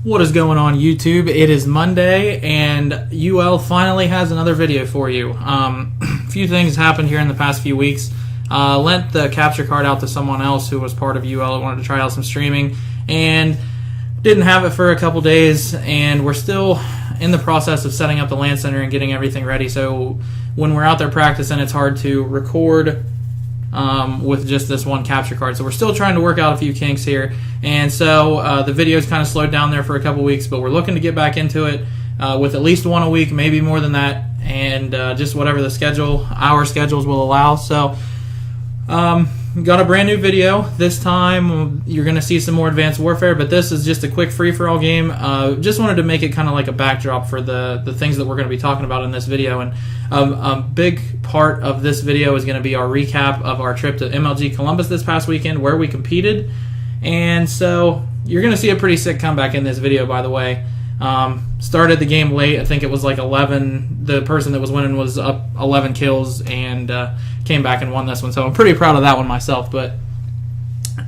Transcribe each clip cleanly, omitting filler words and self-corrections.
What is going on, YouTube? It is Monday, and UL finally has another video for you. A few things happened here in the past few weeks. Lent the capture card out to someone else who was part of UL and wanted to try out some streaming, and didn't have it for a couple days, and we're still in the process of setting up the LAN center and getting everything ready. So when we're out there practicing, it's hard to record with just this one capture card. So we're still trying to work out a few kinks here. And so the video's kind of slowed down there for a couple weeks, but we're looking to get back into it with at least one a week, maybe more than that, and just whatever our schedules will allow. So got a brand new video. This time you're going to see some more Advanced Warfare, but this is just a quick free-for-all game. Just wanted to make it kind of like a backdrop for the things that we're going to be talking about in this video. And a big part of this video is going to be our recap of our trip to MLG Columbus this past weekend, where we competed. And so you're going to see a pretty sick comeback in this video, by the way. Started the game late. I think it was like 11. The person that was winning was up 11 kills and came back and won this one. So I'm pretty proud of that one myself. But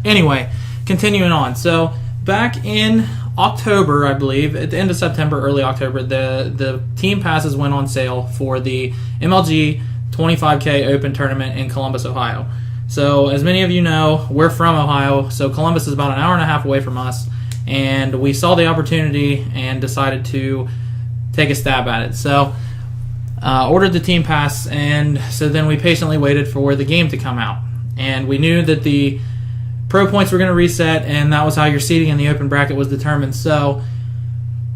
anyway, continuing on. So back in October, I believe, at the end of September, early October, the team passes went on sale for the MLG 25K Open Tournament in Columbus, Ohio. So as many of you know, we're from Ohio, so Columbus is about an hour and a half away from us, and we saw the opportunity and decided to take a stab at it. So ordered the team pass, and so then we patiently waited for the game to come out. And we knew that the pro points were going to reset, and that was how your seating in the open bracket was determined. So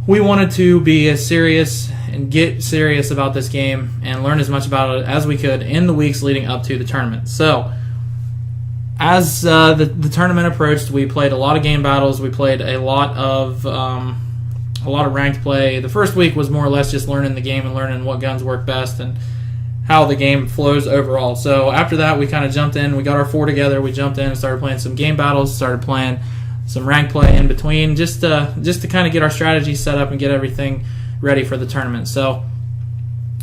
we wanted to be as serious and get serious about this game and learn as much about it as we could in the weeks leading up to the tournament. So as the tournament approached, we played a lot of game battles. We played a lot of ranked play. The first week was more or less just learning the game and learning what guns work best and how the game flows overall. So after that, we kind of jumped in. We got our four together. We jumped in and started playing some game battles. Started playing some ranked play in between, just to kind of get our strategy set up and get everything ready for the tournament. So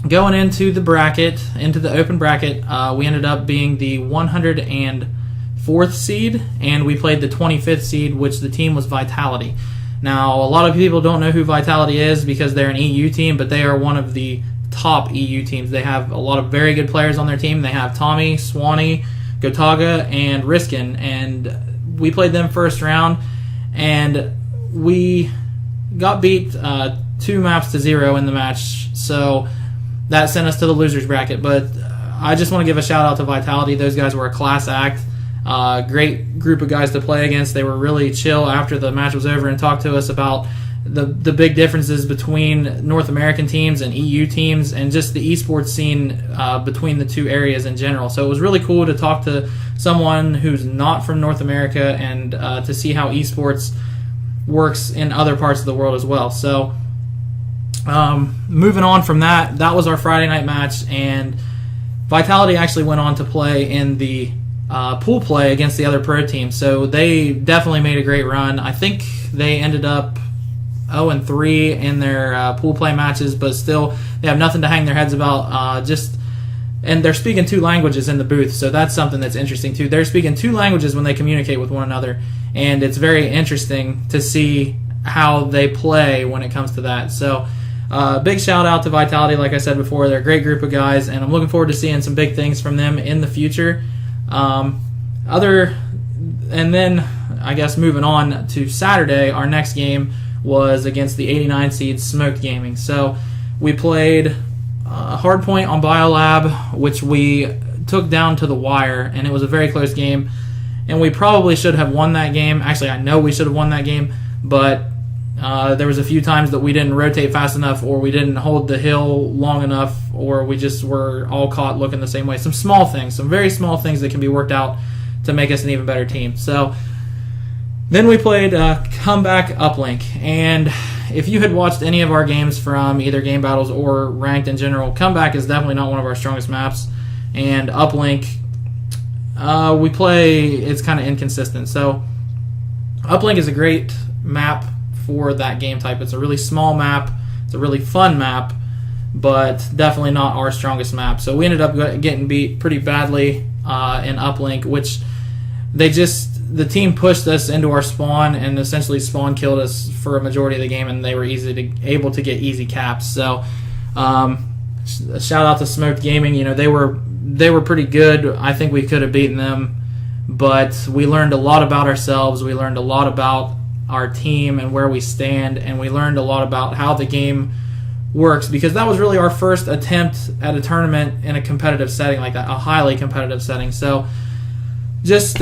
going into the bracket, into the open bracket, we ended up being the 104th seed, and we played the 25th seed, which the team was Vitality. Now, a lot of people don't know who Vitality is because they're an EU team, but they are one of the top EU teams. They have a lot of very good players on their team. They have Tommy, Swanee, Gotaga, and Riskin, and we played them first round, and we got beat 2-0 in the match, so that sent us to the losers bracket. But I just want to give a shout out to Vitality. Those guys were a class act. Great group of guys to play against. They were really chill after the match was over and talked to us about the big differences between North American teams and EU teams and just the esports scene between the two areas in general. So it was really cool to talk to someone who's not from North America and to see how esports works in other parts of the world as well. So moving on from that, that was our Friday night match, and Vitality actually went on to play in the pool play against the other pro teams. So they definitely made a great run. I think they ended up 0-3 in their pool play matches, but still they have nothing to hang their heads about. And they're speaking two languages in the booth, so that's something that's interesting too. They're speaking two languages when they communicate with one another, and it's very interesting to see how they play when it comes to that. So big shout out to Vitality. Like I said before, they're a great group of guys, and I'm looking forward to seeing some big things from them in the future. And then I guess moving on to Saturday, our next game was against the 89 seed Smoked Gaming. So we played Hardpoint on Biolab, which we took down to the wire, and it was a very close game, and we probably should have won that game. Actually, I know we should have won that game, but there was a few times that we didn't rotate fast enough, or we didn't hold the hill long enough, or we just were all caught looking the same way. Some small things, some very small things that can be worked out to make us an even better team. So then we played Comeback Uplink, and if you had watched any of our games from either game battles or ranked in general, Comeback is definitely not one of our strongest maps, and Uplink, we play, it's kind of inconsistent. So Uplink is a great map for that game type. It's a really small map, it's a really fun map, but definitely not our strongest map. So we ended up getting beat pretty badly in Uplink, which the team pushed us into our spawn and essentially spawn killed us for a majority of the game, and they were able to get easy caps. So shout out to Smoked Gaming. You know, they were pretty good. I think we could have beaten them, but we learned a lot about ourselves. We learned a lot about our team and where we stand, and we learned a lot about how the game works, because that was really our first attempt at a tournament in a competitive setting like that, a highly competitive setting. So just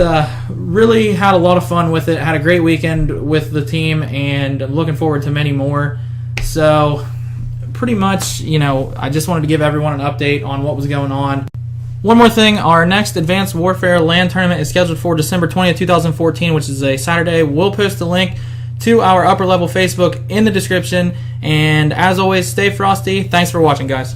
really had a lot of fun with it. Had a great weekend with the team, and looking forward to many more. So pretty much, you know, I just wanted to give everyone an update on what was going on. One more thing, our next Advanced Warfare LAN tournament is scheduled for December 20th, 2014, which is a Saturday. We'll post a link to our upper level Facebook in the description. And as always, stay frosty. Thanks for watching, guys.